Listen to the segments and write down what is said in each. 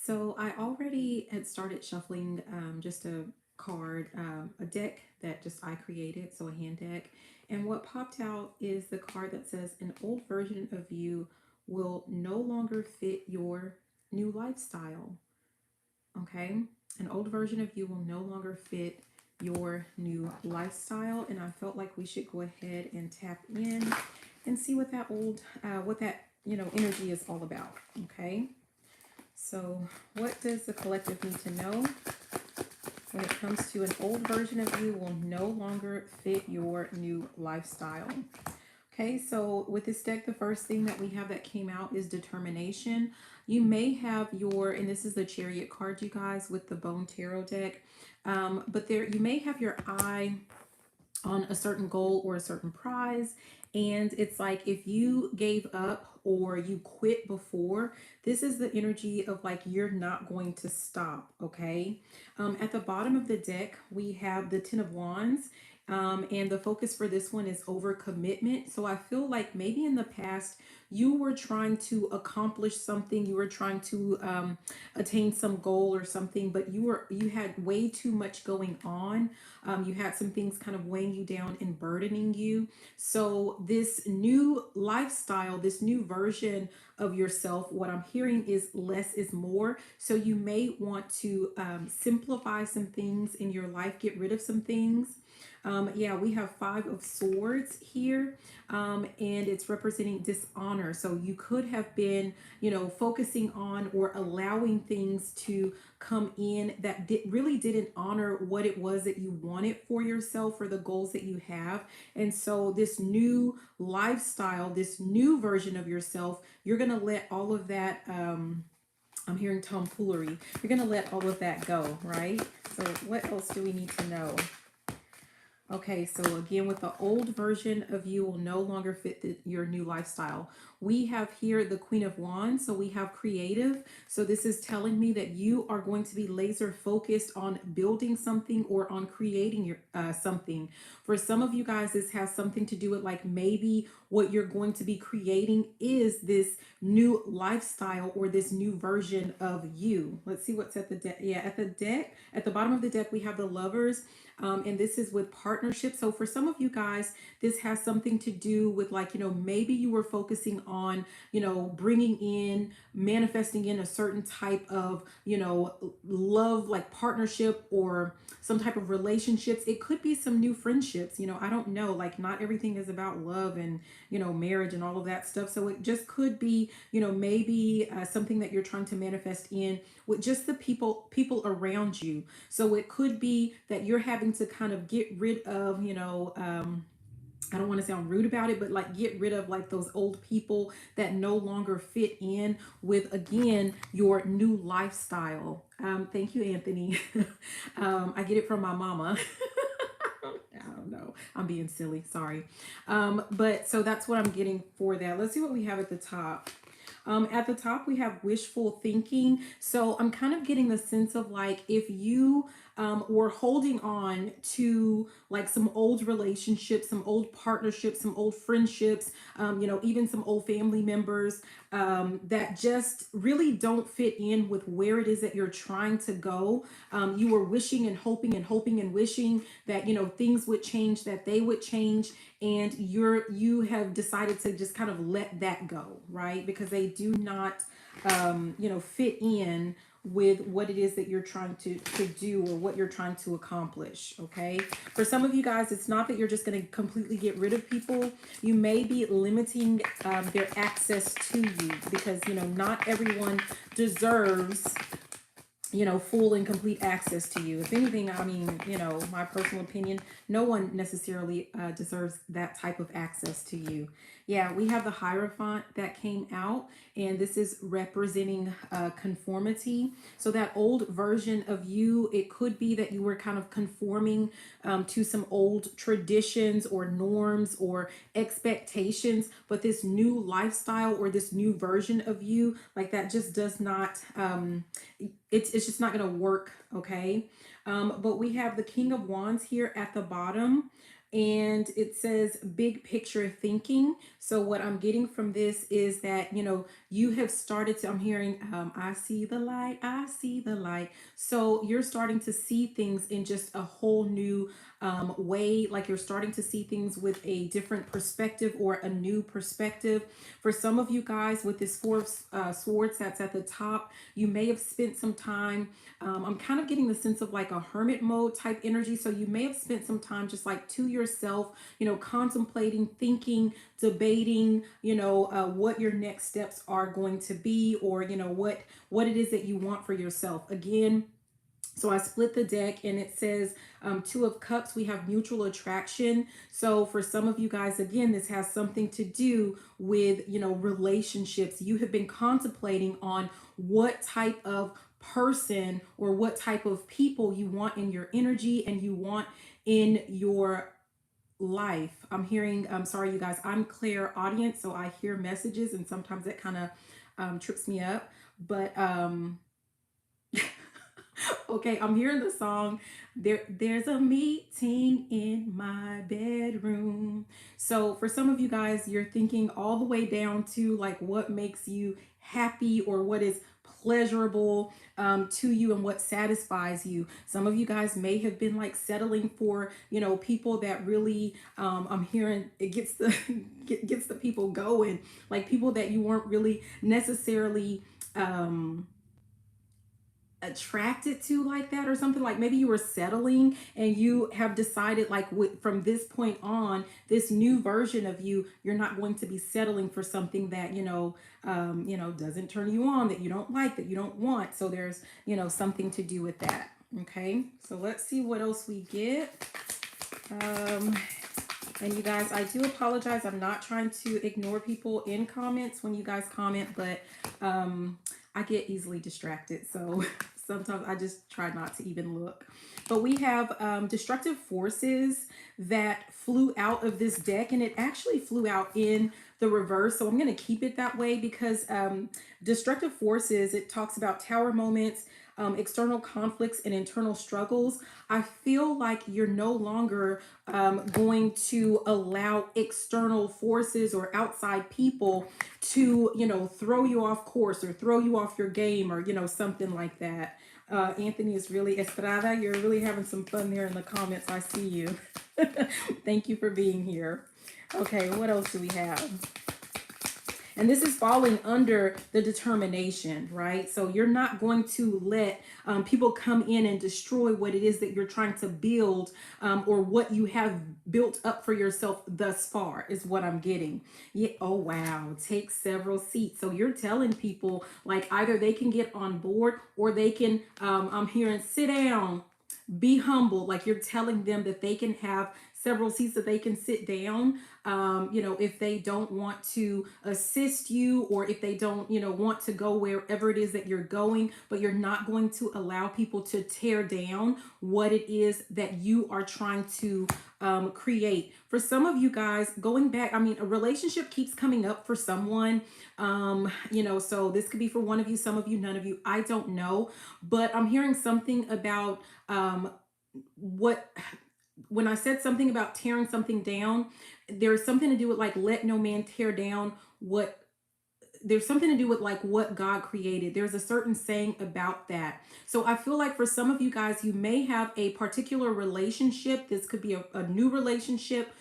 So I already had started shuffling just a card, a deck that just I created, so a hand deck. And what popped out is the card that says an old version of you will no longer fit your new lifestyle. Okay? An old version of you will no longer fit your new lifestyle. And I felt like we should go ahead and tap in and see what that energy is all about. Okay? So, what does the collective need to know when it comes to an old version of you will no longer fit your new lifestyle? Okay, so with this deck, the first thing that we have that came out is determination. You may have and this is the Chariot card, you guys, with the Bone Tarot deck. But there, you may have your eye on a certain goal or a certain prize. And it's like if you gave up or you quit before, this is the energy of like you're not going to stop, okay? At the bottom of the deck, we have the Ten of Wands. And the focus for this one is over commitment. So I feel like maybe in the past you were trying to accomplish something, you were trying to attain some goal or something, but you had way too much going on. You had some things kind of weighing you down and burdening you. So this new lifestyle, this new version of yourself, what I'm hearing is less is more. So you may want to simplify some things in your life, get rid of some things. Yeah, we have Five of Swords here, and it's representing dishonor. So you could have been, focusing on or allowing things to come in that really didn't honor what it was that you wanted for yourself or the goals that you have. And so this new lifestyle, this new version of yourself, you're going to let all of that, I'm hearing tomfoolery. You're going to let all of that go, right? So what else do we need to know? Okay, so again, with the old version of you will no longer fit your new lifestyle. We have here the Queen of Wands, so we have creative. So this is telling me that you are going to be laser focused on building something or on creating something. For some of you guys, this has something to do with like maybe what you're going to be creating is this new lifestyle or this new version of you. Let's see what's at the deck. Yeah, at the bottom of the deck, we have the Lovers. And this is with partnership. So for some of you guys, this has something to do with like, maybe you were focusing on, bringing in, manifesting in a certain type of, love, like partnership or some type of relationships. It could be some new friendships. I don't know, like not everything is about love and, marriage and all of that stuff. So it just could be, maybe something that you're trying to manifest in with just the people around you. So it could be that you're having to kind of get rid of, I don't want to sound rude about it, but like get rid of like those old people that no longer fit in with, again, your new lifestyle. Thank you, Anthony. I get it from my mama. I don't know. I'm being silly. Sorry. But so that's what I'm getting for that. Let's see what we have at the top. At the top, we have wishful thinking. So I'm kind of getting the sense of like if you were holding on to like some old relationships, some old partnerships, some old friendships, even some old family members that just really don't fit in with where it is that you're trying to go. You were wishing and hoping and hoping and wishing that, things would change, that they would change, and you have decided to just kind of let that go, right? Because they do not fit in with what it is that you're trying to do or what you're trying to accomplish. Okay, for some of you guys, it's not that you're just going to completely get rid of people. You may be limiting their access to you because not everyone deserves full and complete access to you. If anything, I mean, my personal opinion, no one necessarily deserves that type of access to you. Yeah, we have the Hierophant that came out, and this is representing conformity. So that old version of you, it could be that you were kind of conforming to some old traditions or norms or expectations, but this new lifestyle or this new version of you, like that just does not, it's just not going to work. Okay. But we have the King of Wands here at the bottom, and it says big picture thinking. So what I'm getting from this is that, you have started to, I'm hearing, I see the light, I see the light. So you're starting to see things in just a whole new way, like you're starting to see things with a different perspective or a new perspective. For some of you guys, with this four of swords that's at the top, you may have spent some time, I'm kind of getting the sense of like a hermit mode type energy. So you may have spent some time just like to yourself, contemplating, thinking, debating, what your next steps are going to be, or what it is that you want for yourself. Again, so I split the deck and it says Two of Cups. We have mutual attraction. So for some of you guys, again, this has something to do with, relationships. You have been contemplating on what type of person or what type of people you want in your energy and you want in your life. I'm hearing, I'm sorry, you guys, I'm clear audience, so I hear messages and sometimes that kind of trips me up. But okay, I'm hearing the song. There's a meeting in my bedroom. So for some of you guys, you're thinking all the way down to like what makes you happy or what is pleasurable to you and what satisfies you. Some of you guys may have been like settling for, people that really, I'm hearing it gets the gets the people going, like people that you weren't really necessarily attracted to like that, or something. Like maybe you were settling and you have decided like from this point on, this new version of you, you're not going to be settling for something that doesn't turn you on, that you don't like, that you don't want. So there's something to do with that. Okay, so let's see what else we get. And you guys, I do apologize, I'm not trying to ignore people in comments when you guys comment, but I get easily distracted, so sometimes I just try not to even look. But we have destructive forces that flew out of this deck, and it actually flew out in the reverse. So I'm going to keep it that way because destructive forces, it talks about tower moments, external conflicts, and internal struggles. I feel like you're no longer going to allow external forces or outside people to, throw you off course or throw you off your game, or, something like that. Anthony is really, Estrada, you're really having some fun there in the comments. I see you. Thank you for being here. Okay, what else do we have? And this is falling under the determination, right? So you're not going to let people come in and destroy what it is that you're trying to build, or what you have built up for yourself thus far, is what I'm getting. Yeah. Oh, wow. Take several seats. So you're telling people like either they can get on board or they can, I'm hearing sit down, be humble. Like you're telling them that they can have several seats, that they can sit down, if they don't want to assist you, or if they don't, want to go wherever it is that you're going, but you're not going to allow people to tear down what it is that you are trying to create. For some of you guys, going back, a relationship keeps coming up for someone, so this could be for one of you, some of you, none of you, I don't know, but I'm hearing something about when I said something about tearing something down, there's something to do with like, let no man tear down what, there's something to do with like what God created. There's a certain saying about that. So I feel like for some of you guys, you may have a particular relationship. This could be a new relationship.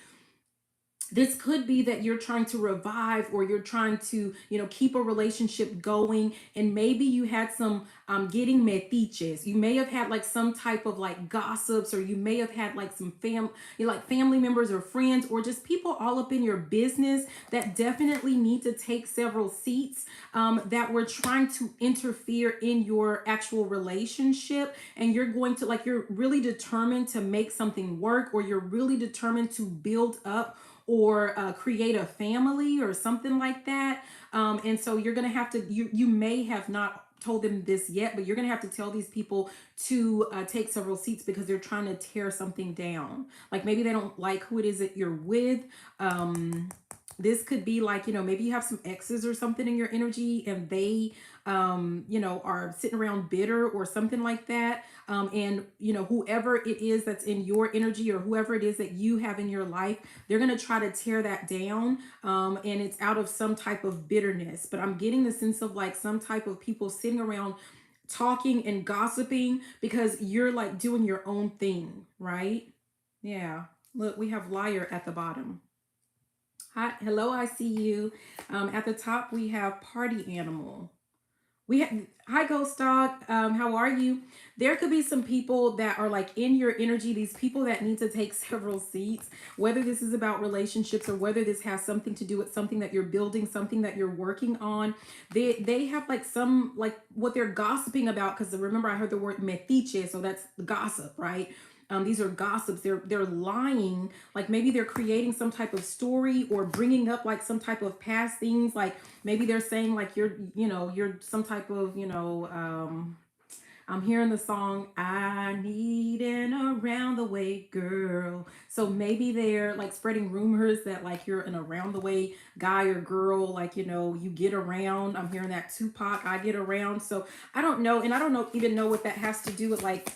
This could be that you're trying to revive, or you're trying to, keep a relationship going. And maybe you had some getting metiches. You may have had like some type of like gossips, or you may have had like some family members or friends, or just people all up in your business that definitely need to take several seats, that were trying to interfere in your actual relationship. And you're going to you're really determined to make something work, or you're really determined to build up or create a family or something like that. And so you're going to have to, you may have not told them this yet, but you're going to have to tell these people to take several seats because they're trying to tear something down. Like maybe they don't like who it is that you're with. This could be like, maybe you have some exes or something in your energy, and they, are sitting around bitter or something like that. And, whoever it is that's in your energy, or whoever it is that you have in your life, they're going to try to tear that down. And it's out of some type of bitterness. But I'm getting the sense of like some type of people sitting around talking and gossiping because you're like doing your own thing, right? Yeah. Look, we have liar at the bottom. Hi, hello, I see you. At the top, we have party animal. We have, hi, Ghost Dog. How are you? There could be some people that are like in your energy, these people that need to take several seats, whether this is about relationships or whether this has something to do with something that you're building, something that you're working on. They have like some, like what they're gossiping about, because remember I heard the word metiche, so that's the gossip, right? These are gossips. They're lying. Like maybe they're creating some type of story or bringing up like some type of past things. Like maybe they're saying like you're some type of I'm hearing the song I Need an Around the Way Girl. So maybe they're like spreading rumors that like you're an around the way guy or girl, like you get around. I'm hearing that Tupac, I get around. So I don't know, and I don't know even know what that has to do with like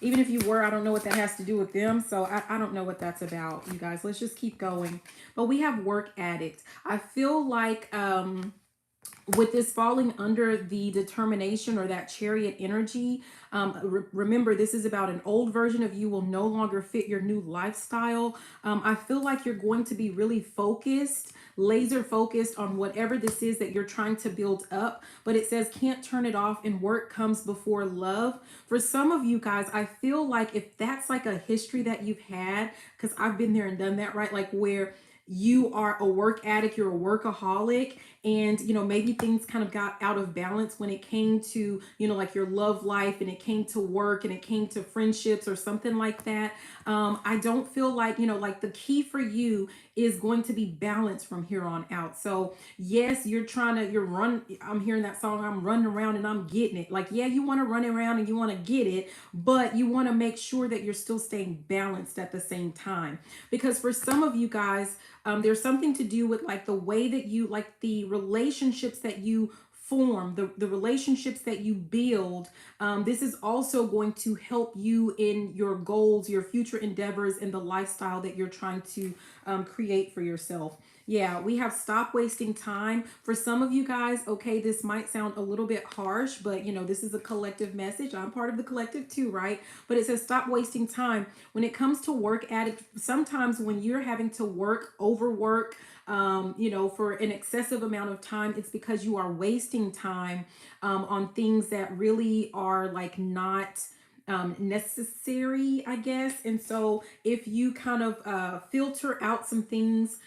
even if you were, I don't know what that has to do with them. So I don't know what that's about, you guys. Let's just keep going. But we have work addict. I feel like with this falling under the determination or that chariot energy, remember this is about an old version of you will no longer fit your new lifestyle. I feel like you're going to be really focused, laser focused on whatever this is that you're trying to build up. But it says can't turn it off and work comes before love. For some of you guys, I feel like if that's like a history that you've had, because I've been there and done that, right? Like where you are a work addict, you're a workaholic, and maybe things kind of got out of balance when it came to like your love life, and it came to work, and it came to friendships or something like that. I don't feel like like the key for you is going to be balance from here on out. So yes, you're I'm hearing that song, I'm running around and I'm getting it. Like, yeah, you want to run around and you want to get it, but you want to make sure that you're still staying balanced at the same time. Because for some of you guys, there's something to do with like the way that you like the relationships that you form, the relationships that you build. This is also going to help you in your goals, your future endeavors, and the lifestyle that you're trying to create for yourself. Yeah, we have stop wasting time. For some of you guys, okay, this might sound a little bit harsh, but this is a collective message. I'm part of the collective too, right? But it says stop wasting time. When it comes to work addict, sometimes when you're having to overwork, for an excessive amount of time, it's because you are wasting time on things that really are like not necessary, I guess. And so if you kind of filter out some things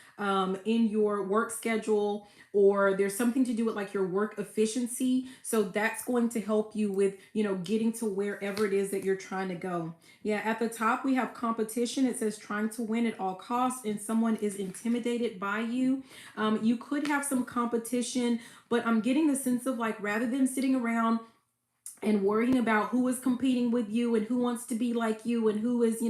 in your work schedule, or there's something to do with like your work efficiency, so that's going to help you with getting to wherever it is that you're trying to go. Yeah, at the top we have competition. It says trying to win at all costs, and someone is intimidated by you. You could have some competition, but I'm getting the sense of like rather than sitting around and worrying about who is competing with you and who wants to be like you and who is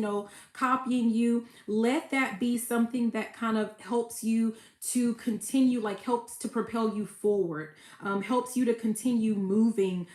copying you, let that be something that kind of helps you to continue, like helps to propel you forward, helps you to continue moving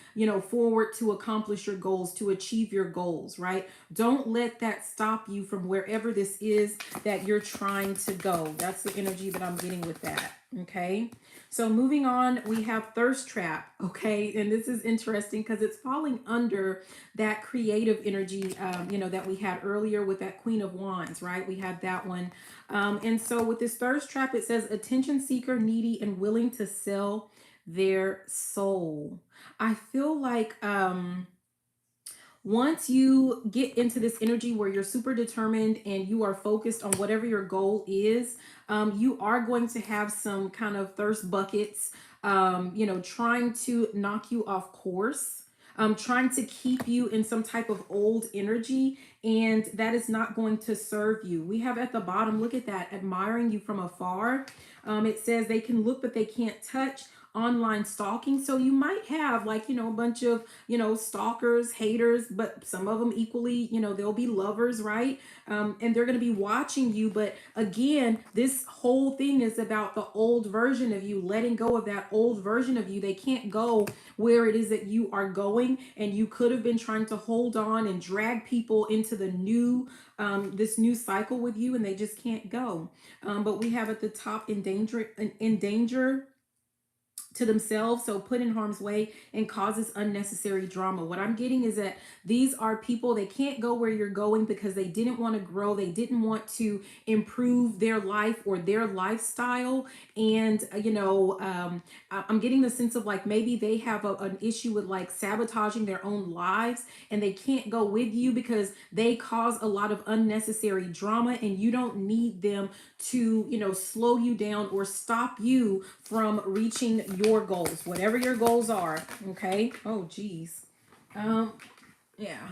forward to accomplish your goals, to achieve your goals, right? Don't let that stop you from wherever this is that you're trying to go. That's the energy that I'm getting with that. Okay, so moving on, we have thirst trap. Okay, and this is interesting because it's falling under that creative energy, that we had earlier with that Queen of Wands, right? We had that one. And so with this thirst trap, it says attention seeker, needy, and willing to sell their soul. I feel like once you get into this energy where you're super determined and you are focused on whatever your goal is, you are going to have some kind of thirst buckets, trying to knock you off course, trying to keep you in some type of old energy, and that is not going to serve you. We have at the bottom, look at that, admiring you from afar. It says they can look, but they can't touch. online stalking. So you might have like, a bunch of, stalkers, haters, but some of them equally, they'll be lovers, right? And they're going to be watching you. But again, this whole thing is about the old version of you, letting go of that old version of you. They can't go where it is that you are going. And you could have been trying to hold on and drag people into the new, this new cycle with you, and they just can't go. But we have at the top in danger to themselves, so put in harm's way and causes unnecessary drama. What I'm getting is that these are people, they can't go where you're going because they didn't want to grow, they didn't want to improve their life or their lifestyle. And I'm getting the sense of like maybe they have an issue with like sabotaging their own lives, and they can't go with you because they cause a lot of unnecessary drama, and you don't need them to slow you down or stop you from reaching your goals, whatever your goals are. Okay. Oh geez. Yeah,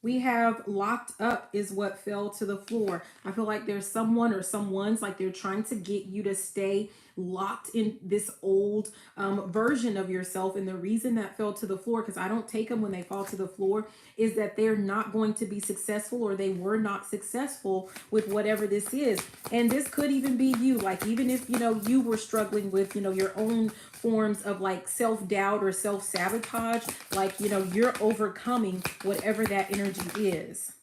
we have locked up is what fell to the floor. I feel like there's someone or someone's like they're trying to get you to stay locked in this old version of yourself. And the reason that fell to the floor, because I don't take them when they fall to the floor, is that they're not going to be successful, or they were not successful with whatever this is. And this could even be you. Like even if you were struggling with your own forms of like self-doubt or self-sabotage, like you're overcoming whatever that energy is.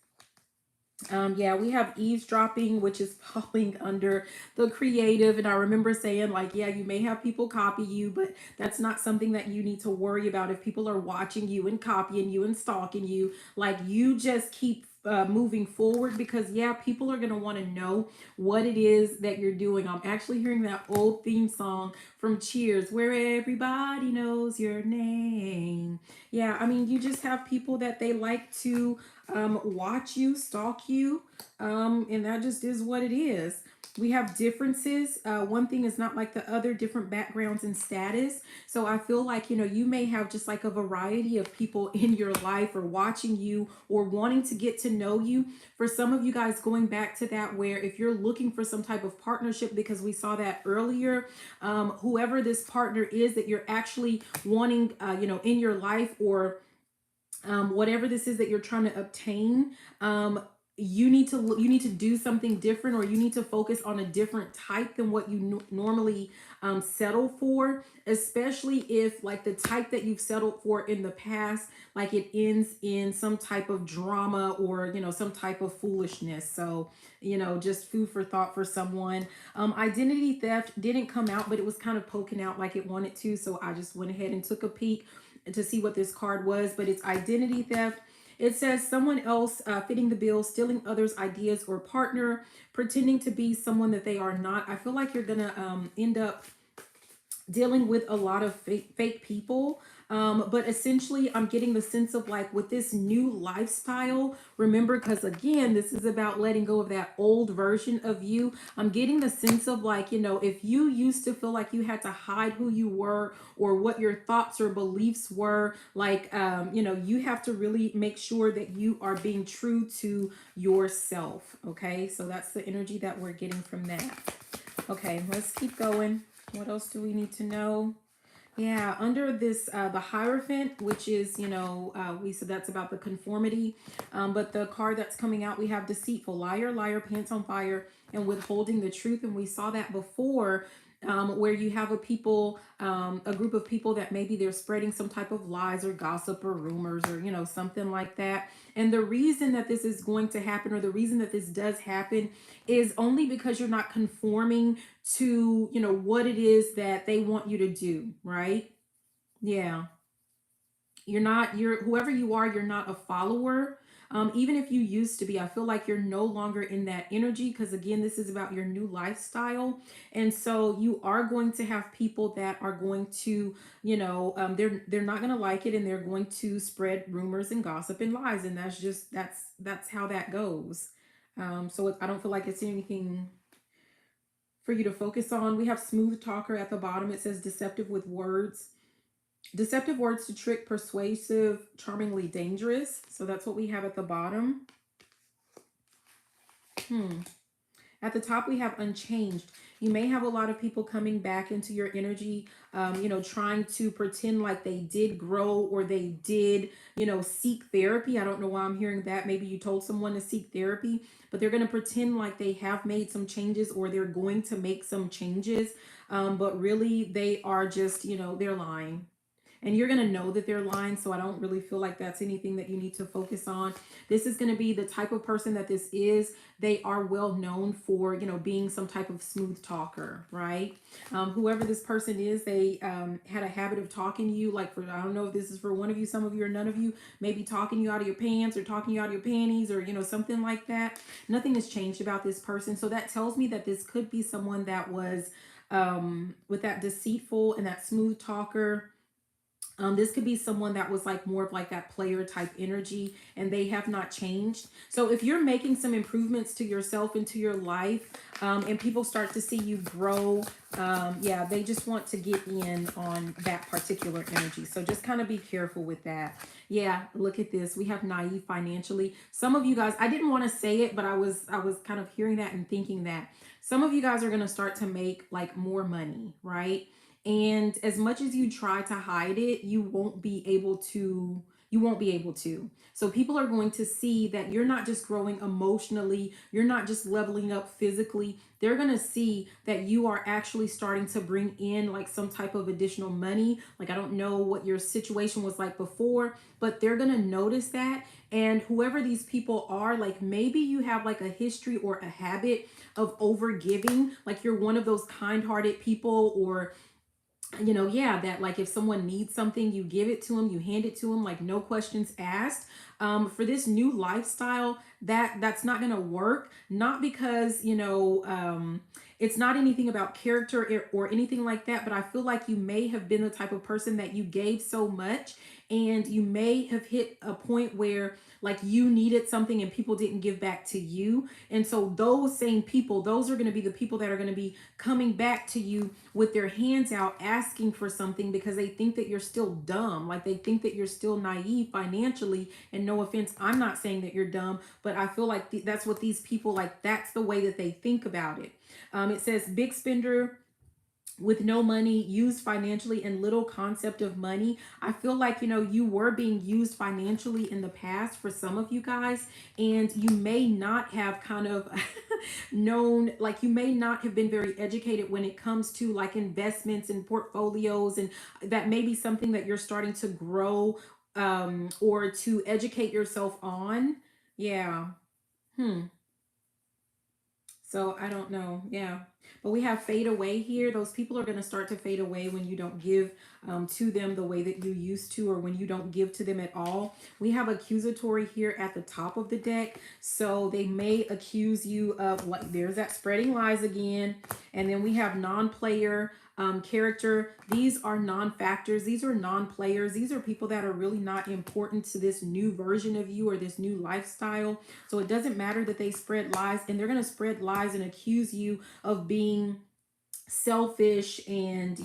Yeah, we have eavesdropping, which is falling under the creative. And I remember saying like, yeah, you may have people copy you, but that's not something that you need to worry about. If people are watching you and copying you and stalking you, like you just keep moving forward, because yeah, people are going to want to know what it is that you're doing. I'm actually hearing that old theme song from Cheers, where everybody knows your name. Yeah, I mean, you just have people that they like to watch you, stalk you, and that just is what it is. We have differences. One thing is not like the other, different backgrounds and status. So I feel like, you may have just like a variety of people in your life or watching you or wanting to get to know you. For some of you guys, going back to that, where if you're looking for some type of partnership, because we saw that earlier, whoever this partner is that you're actually wanting, in your life, or whatever this is that you're trying to obtain, you need to do something different, or you need to focus on a different type than what you normally settle for, especially if like the type that you've settled for in the past, like it ends in some type of drama or some type of foolishness. So just food for thought for someone. Identity theft didn't come out, but it was kind of poking out like it wanted to, so I just went ahead and took a peek to see what this card was. But it's identity theft. It says someone else fitting the bill, stealing others' ideas or partner, pretending to be someone that they are not. I feel like you're gonna end up dealing with a lot of fake people. But essentially, I'm getting the sense of like with this new lifestyle, remember, because again, this is about letting go of that old version of you. I'm getting the sense of like, if you used to feel like you had to hide who you were or what your thoughts or beliefs were, like, you have to really make sure that you are being true to yourself. Okay, so that's the energy that we're getting from that. Okay, let's keep going. What else do we need to know? Yeah, under this, the Hierophant, which is, we said that's about the conformity. But the card that's coming out, we have deceitful, liar, liar, pants on fire, and withholding the truth. And we saw that before, where you have a group of people that maybe they're spreading some type of lies or gossip or rumors or, something like that. And the reason that this is going to happen, or the reason that this does happen, is only because you're not conforming to, what it is that they want you to do, right? Yeah. You're whoever you are, you're not a follower. Even if you used to be, I feel like you're no longer in that energy, because again, this is about your new lifestyle. And so you are going to have people that are going to, they're not going to like it, and they're going to spread rumors and gossip and lies. And that's how that goes. So I don't feel like it's anything for you to focus on. We have smooth talker at the bottom. It says deceptive with words. Deceptive words to trick, persuasive, charmingly dangerous. So that's what we have at the bottom. At the top, we have unchanged. You may have a lot of people coming back into your energy, trying to pretend like they did grow or they did, seek therapy. I don't know why I'm hearing that. Maybe you told someone to seek therapy, but they're going to pretend like they have made some changes or they're going to make some changes. But really, they are just, they're lying. And you're going to know that they're lying. So I don't really feel like that's anything that you need to focus on. This is going to be the type of person that this is. They are well known for, being some type of smooth talker, right? Whoever this person is, they had a habit of talking to you. Like, I don't know if this is for one of you, some of you, or none of you, maybe talking you out of your pants or talking you out of your panties or, something like that. Nothing has changed about this person. So that tells me that this could be someone that was with that deceitful and that smooth talker. This could be someone that was like more of like that player type energy and they have not changed. So if you're making some improvements to yourself and to your life, and people start to see you grow, yeah, they just want to get in on that particular energy. So just kind of be careful with that. Yeah, look at this. We have naive financially. Some of you guys, I didn't want to say it, but I was kind of hearing that and thinking that some of you guys are going to start to make like more money, right? And as much as you try to hide it, you won't be able to. You won't be able to. So people are going to see that you're not just growing emotionally, you're not just leveling up physically. They're going to see that you are actually starting to bring in like some type of additional money. Like, I don't know what your situation was like before, but they're going to notice that. And whoever these people are, like maybe you have like a history or a habit of overgiving, like you're one of those kind-hearted people, or yeah, that like if someone needs something, you give it to them, you hand it to them, like no questions asked. For this new lifestyle, that's not gonna work. Not because it's not anything about character or anything like that, but I feel like you may have been the type of person that you gave so much, and you may have hit a point where like you needed something and people didn't give back to you. And so those same people, those are going to be the people that are going to be coming back to you with their hands out asking for something because they think that you're still dumb. Like they think that you're still naive financially. And no offense, I'm not saying that you're dumb, but I feel like that's what these people, like that's the way that they think about it. It says big spender with no money, used financially, and little concept of money. I feel like, you were being used financially in the past for some of you guys, and you may not have kind of known, like you may not have been very educated when it comes to like investments and portfolios, and that may be something that you're starting to grow or to educate yourself on. Yeah. So I don't know. Yeah. But we have fade away here. Those people are going to start to fade away when you don't give to them the way that you used to, or when you don't give to them at all. We have accusatory here at the top of the deck. So they may accuse you of, like, there's that spreading lies again. And then we have non-player character. These are non-factors. These are non-players. These are people that are really not important to this new version of you or this new lifestyle. So it doesn't matter that they spread lies, and they're going to spread lies and accuse you of being selfish and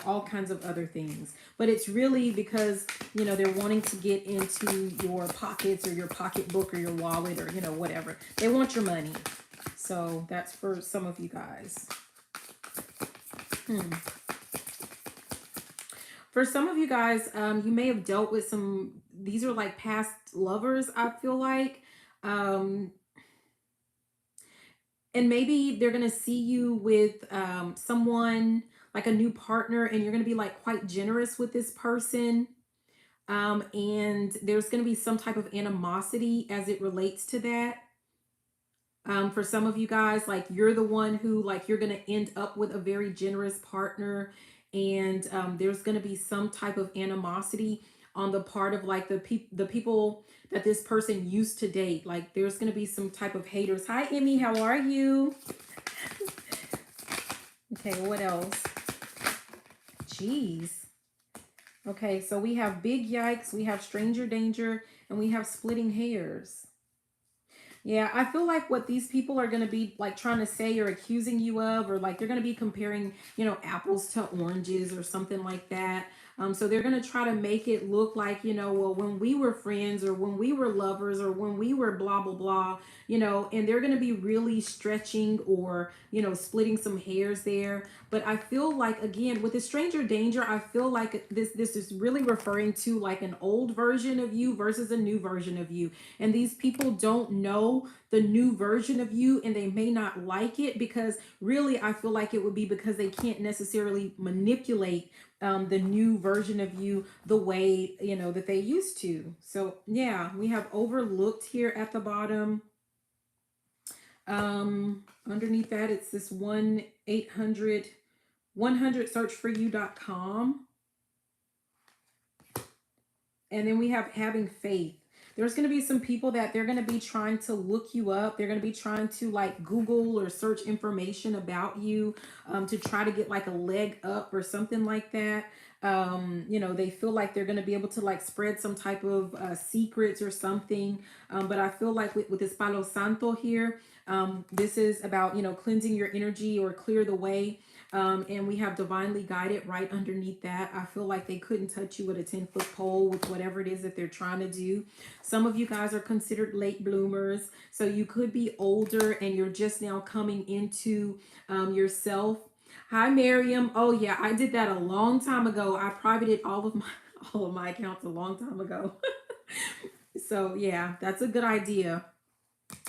all kinds of other things. But it's really because they're wanting to get into your pockets or your pocketbook or your wallet or whatever. They want your money. So that's for some of you guys. For some of you guys, you may have dealt with these are like past lovers, I feel like. And maybe they're going to see you with someone, like a new partner, and you're going to be like quite generous with this person. And there's going to be some type of animosity as it relates to that. For some of you guys, like you're the one who, like, you're going to end up with a very generous partner, and there's going to be some type of animosity on the part of like the people that this person used to date. Like there's going to be some type of haters. Hi, Emmy, how are you? Okay, what else? Jeez. Okay, so we have big yikes, we have stranger danger, and we have splitting hairs. Yeah, I feel like what these people are going to be like trying to say or accusing you of, or like they're going to be comparing, apples to oranges or something like that. So they're going to try to make it look like, you know, well, when we were friends or when we were lovers or when we were blah, blah, blah, you know, and they're going to be really stretching or, you know, splitting some hairs there. But I feel like, again, with the stranger danger, I feel like this is really referring to like an old version of you versus a new version of you. And these people don't know the new version of you, and they may not like it, because really I feel like it would be because they can't necessarily manipulate the new version of you the way, you know, that they used to. So yeah, we have overlooked here at the bottom. Underneath that, it's this 1-800-100-searchforyou.com. And then we have having faith. There's going to be some people that they're going to be trying to look you up. They're going to be trying to like Google or search information about you to try to get like a leg up or something like that. You know, they feel like they're going to be able to like spread some type of secrets or something. But I feel like with this Palo Santo here, this is about, you know, cleansing your energy or clear the way. And we have divinely guided right underneath that. I feel like they couldn't touch you with a 10-foot pole with whatever it is that they're trying to do. Some of you guys are considered late bloomers. So you could be older and you're just now coming into yourself. Hi, Miriam. Oh yeah, I did that a long time ago. I privated all of my accounts a long time ago. So yeah, that's a good idea.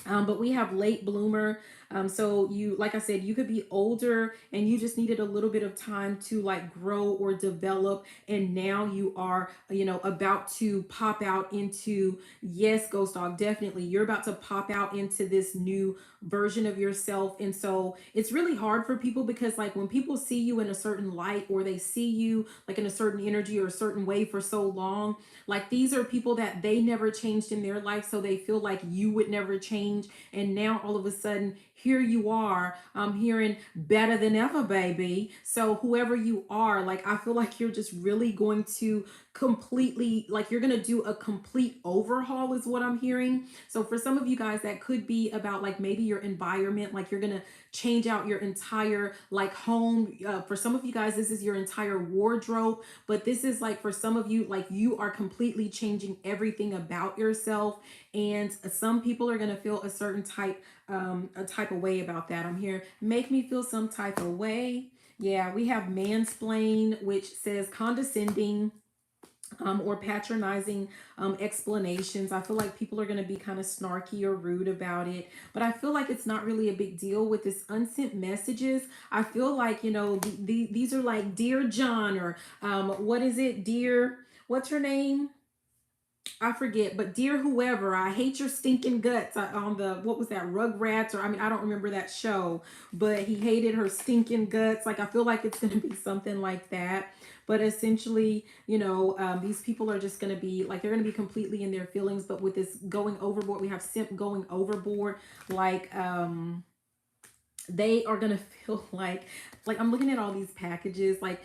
But we have late bloomer. So you, like I said, you could be older and you just needed a little bit of time to like grow or develop. And now you are, you know, about to pop out into, yes, Ghost Dog, definitely. You're about to pop out into this new version of yourself. And so it's really hard for people because like when people see you in a certain light or they see you like in a certain energy or a certain way for so long, like these are people that they never changed in their life. So they feel like you would never change. And now all of a sudden, here you are, I'm hearing better than ever, baby. So whoever you are, like, I feel like you're just really going to completely, like, you're going to do a complete overhaul is what I'm hearing. So for some of you guys, that could be about like maybe your environment, like you're going to change out your entire like home. For some of you guys, this is your entire wardrobe, but this is like for some of you, like you are completely changing everything about yourself. And some people are going to feel a certain type of way about that. I'm here, make me feel some type of way. Yeah, we have mansplain, which says condescending or patronizing explanations. I feel like people are going to be kind of snarky or rude about it, but I feel like it's not really a big deal with this unsent messages. I feel like, you know, these are like, dear John, or what is it, dear, what's her name? I forget, but dear whoever, I hate your stinking guts on the, what was that, Rugrats, or I mean, I don't remember that show, but he hated her stinking guts. Like, I feel like it's going to be something like that. But essentially, you know, these people are just going to be like, they're going to be completely in their feelings. But with this going overboard, we have simp going overboard, like, they are going to feel like I'm looking at all these packages, like,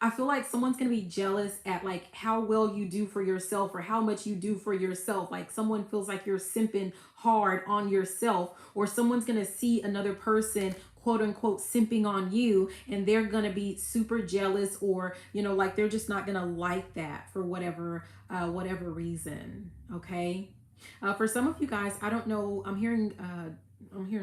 I feel like someone's going to be jealous at like how well you do for yourself or how much you do for yourself. Like someone feels like you're simping hard on yourself, or someone's going to see another person quote unquote simping on you and they're going to be super jealous, or, you know, like they're just not going to like that for whatever reason. Okay. For some of you guys, I don't know, I'm hearing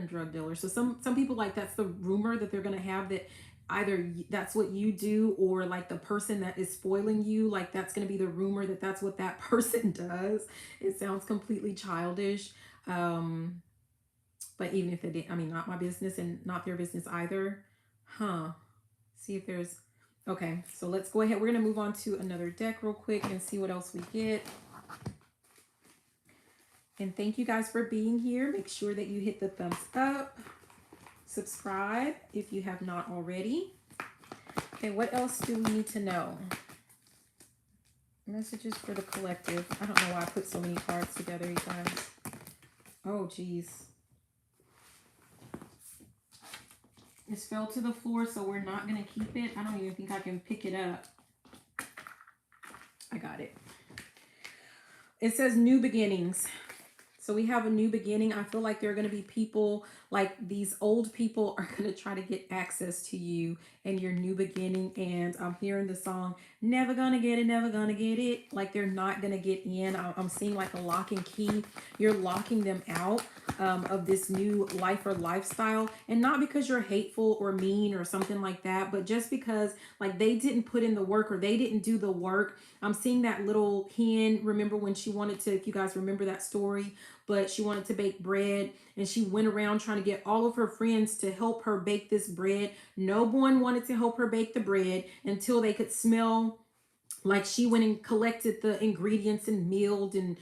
drug dealers. So some people, like, that's the rumor that they're going to have, that either that's what you do, or like the person that is spoiling you, like that's going to be the rumor that that's what that person does. It sounds completely childish. But even if they did, I mean, not my business and not their business either. See if there's, okay, so let's go ahead. We're going to move on to another deck real quick and see what else we get. And thank you guys for being here. Make sure that you hit the thumbs up. Subscribe if you have not already. Okay, what else do we need to know? Messages for the collective. I don't know why I put so many cards together, you guys. Oh, geez. This fell to the floor, so we're not going to keep it. I don't even think I can pick it up. I got it. It says new beginnings. So we have a new beginning. I feel like there are going to be people, like these old people are going to try to get access to you and your new beginning. And I'm hearing the song, never gonna get it, never gonna get it. Like they're not going to get in. I'm seeing like a lock and key. You're locking them out of this new life or lifestyle. And not because you're hateful or mean or something like that, but just because like they didn't put in the work or they didn't do the work. I'm seeing that little hen. Remember when she wanted to, if you guys remember that story, but she wanted to bake bread and she went around trying to get all of her friends to help her bake this bread. No one wanted to help her bake the bread until they could smell like she went and collected the ingredients and milled and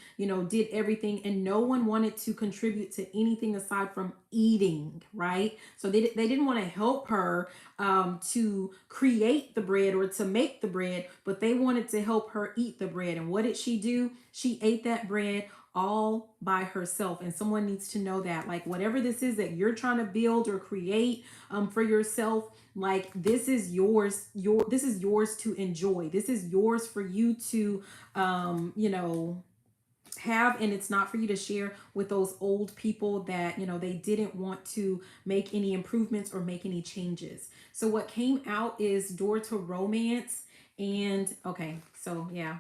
did everything, and no one wanted to contribute to anything aside from eating, right? So they didn't want to help her to create the bread or to make the bread, but they wanted to help her eat the bread. And what did she do? She ate that bread all by herself. And someone needs to know that, like, whatever this is that you're trying to build or create for yourself, like, this is yours. This is yours to enjoy. This is yours for you to have, and it's not for you to share with those old people that they didn't want to make any improvements or make any changes. So what came out is door to romance. And okay, so yeah,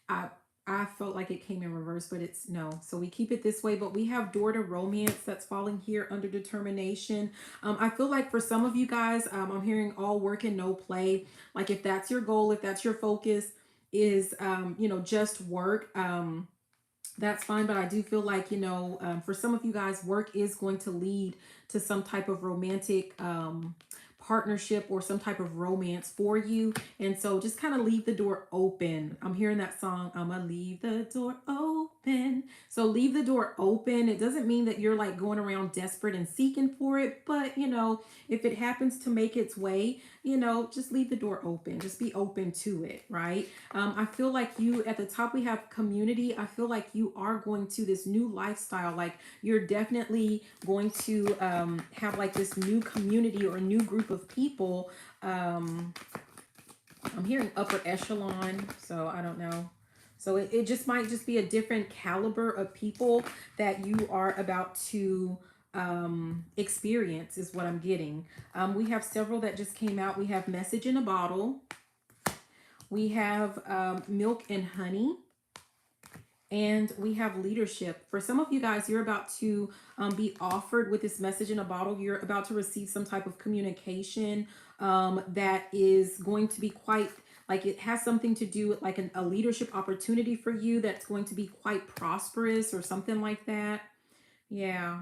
i I felt like it came in reverse, but it's no. So we keep it this way, but we have door to romance that's falling here under determination. I feel like for some of you guys, I'm hearing all work and no play. Like if that's your goal, if that's your focus is, just work, that's fine. But I do feel like, for some of you guys, work is going to lead to some type of romantic partnership or some type of romance for you. And so just kind of leave the door open. I'm hearing that song, I'm gonna leave the door open. So leave the door open. It doesn't mean that you're like going around desperate and seeking for it, but if it happens to make its way, just leave the door open. Just be open to it, right? I feel like you, at the top we have community. I feel like you are going to this new lifestyle. Like you're definitely going to have like this new community or new group of people. I'm hearing upper echelon, so I don't know. So it just might just be a different caliber of people that you are about to experience is what I'm getting. We have several that just came out. We have message in a bottle. We have milk and honey. And we have leadership. For some of you guys, you're about to be offered with this message in a bottle. You're about to receive some type of communication that is going to be quite, like, it has something to do with like a leadership opportunity for you that's going to be quite prosperous or something like that. Yeah.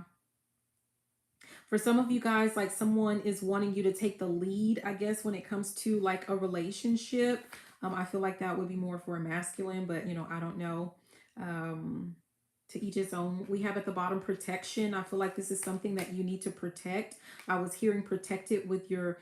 For some of you guys, like someone is wanting you to take the lead, I guess, when it comes to like a relationship. I feel like that would be more for a masculine, but I don't know. Um, to each his own. We have at the bottom protection. I feel like this is something that you need to protect. I was hearing protect it with your,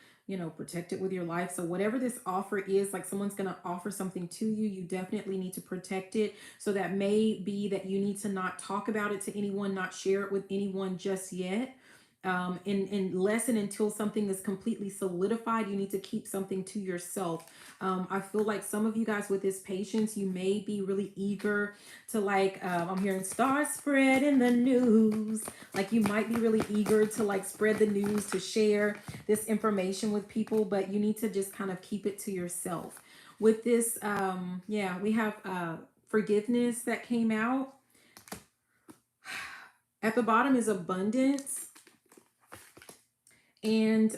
protect it with your life. So whatever this offer is, like someone's going to offer something to you, you definitely need to protect it. So that may be that you need to not talk about it to anyone, not share it with anyone just yet. And less and until something is completely solidified, you need to keep something to yourself. I feel like some of you guys with this patience, you may be really eager to like, I'm hearing start spreading the news. Like you might be really eager to like spread the news, to share this information with people, but you need to just kind of keep it to yourself. With this, yeah, we have forgiveness that came out. At the bottom is abundance. And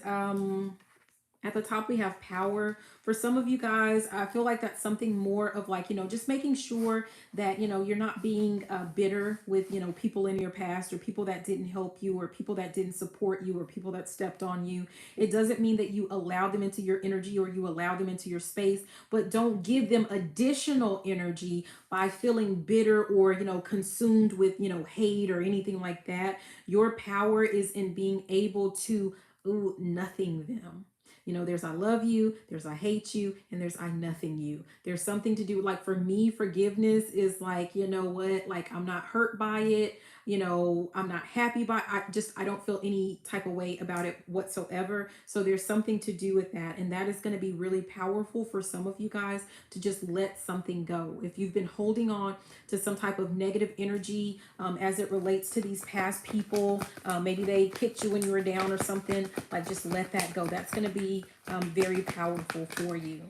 at the top we have power. For some of you guys, I feel like that's something more of like, just making sure that, you're not being bitter with, people in your past or people that didn't help you or people that didn't support you or people that stepped on you. It doesn't mean that you allow them into your energy or you allow them into your space, but don't give them additional energy by feeling bitter or, consumed with, hate or anything like that. Your power is in being able to nothing them. There's I love you, there's I hate you, and there's I nothing you. There's something to do, like for me, forgiveness is like, what, like I'm not hurt by it. I'm not happy by, I don't feel any type of way about it whatsoever. So there's something to do with that. And that is going to be really powerful for some of you guys to just let something go. If you've been holding on to some type of negative energy as it relates to these past people, maybe they kicked you when you were down or something, like just let that go. That's going to be very powerful for you.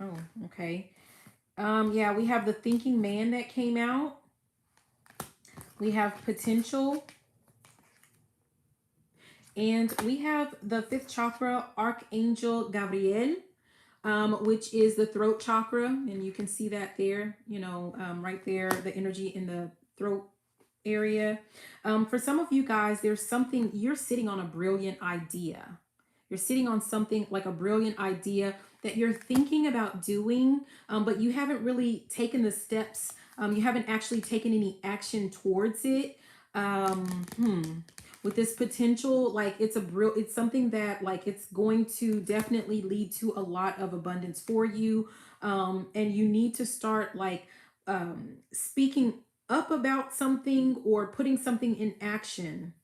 Oh, okay. Yeah, we have the thinking man that came out. We have potential. And we have the fifth chakra, Archangel Gabriel, which is the throat chakra. And you can see that there, right there, the energy in the throat area. For some of you guys, there's something, you're sitting on a brilliant idea. You're sitting on something like a brilliant idea that you're thinking about doing, but you haven't really taken the steps. You haven't actually taken any action towards it. With this potential, like it's something that like it's going to definitely lead to a lot of abundance for you. And you need to start like speaking up about something or putting something in action.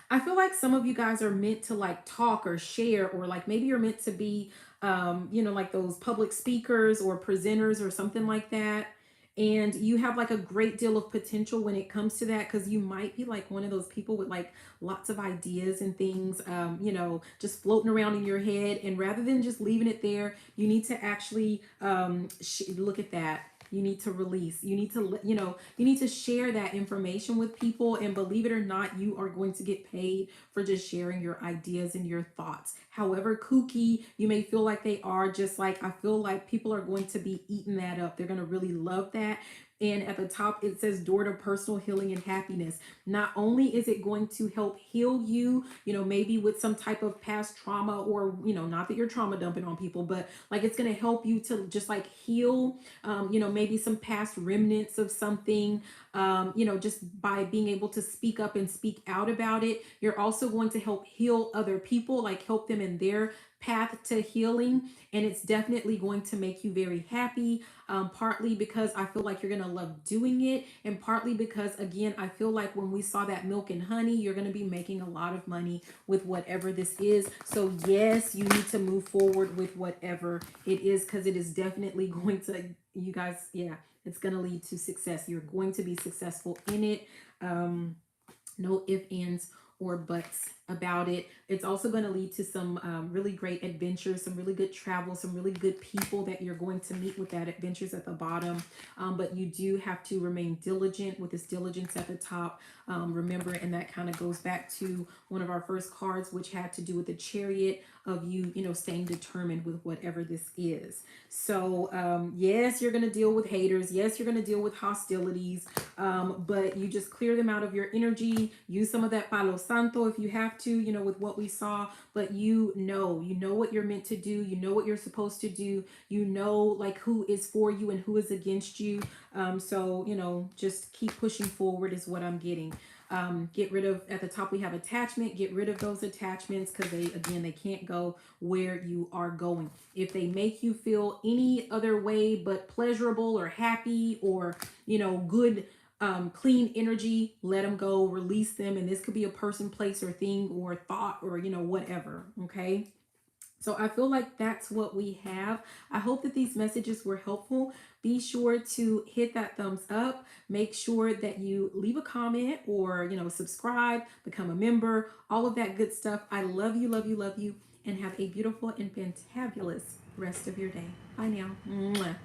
I feel like some of you guys are meant to like talk or share, or like maybe you're meant to be, like those public speakers or presenters or something like that. And you have like a great deal of potential when it comes to that, because you might be like one of those people with like lots of ideas and things, just floating around in your head. And rather than just leaving it there, you need to actually look at that. You need to release, you need to, you need to share that information with people. And believe it or not, you are going to get paid for just sharing your ideas and your thoughts. However kooky you may feel like they are, just like I feel like people are going to be eating that up. They're going to really love that. And at the top, it says door to personal healing and happiness. Not only is it going to help heal you, maybe with some type of past trauma, or, not that you're trauma dumping on people, but like it's going to help you to just like heal, maybe some past remnants of something, just by being able to speak up and speak out about it. You're also going to help heal other people, like help them in their path to healing. And it's definitely going to make you very happy, partly because I feel like you're going to love doing it, and partly because, again, I feel like when we saw that milk and honey, you're going to be making a lot of money with whatever this is. So yes, you need to move forward with whatever it is, because it is definitely going to, you guys, yeah, it's going to lead to success. You're going to be successful in it. No ifs, ands, or buts about it. It's also going to lead to some really great adventures, some really good travel, some really good people that you're going to meet with that adventures at the bottom. But you do have to remain diligent with this diligence at the top. Remember, and that kind of goes back to one of our first cards, which had to do with the Chariot, of you, staying determined with whatever this is. So yes, you're going to deal with haters. Yes, you're going to deal with hostilities, but you just clear them out of your energy. Use some of that Palo Santo if you have to, with what we saw. But you know what you're meant to do. You know what you're supposed to do. You know, like, who is for you and who is against you. So just keep pushing forward is what I'm getting. Get rid of, at the top we have attachment. Get rid of those attachments, because they can't go where you are going. If they make you feel any other way but pleasurable or happy or good, clean energy, let them go, release them. And this could be a person, place, or thing, or thought, or whatever. Okay. So I feel like that's what we have. I hope that these messages were helpful. Be sure to hit that thumbs up. Make sure that you leave a comment, or, subscribe, become a member, all of that good stuff. I love you, love you, love you, and have a beautiful and fantabulous rest of your day. Bye now. Mwah.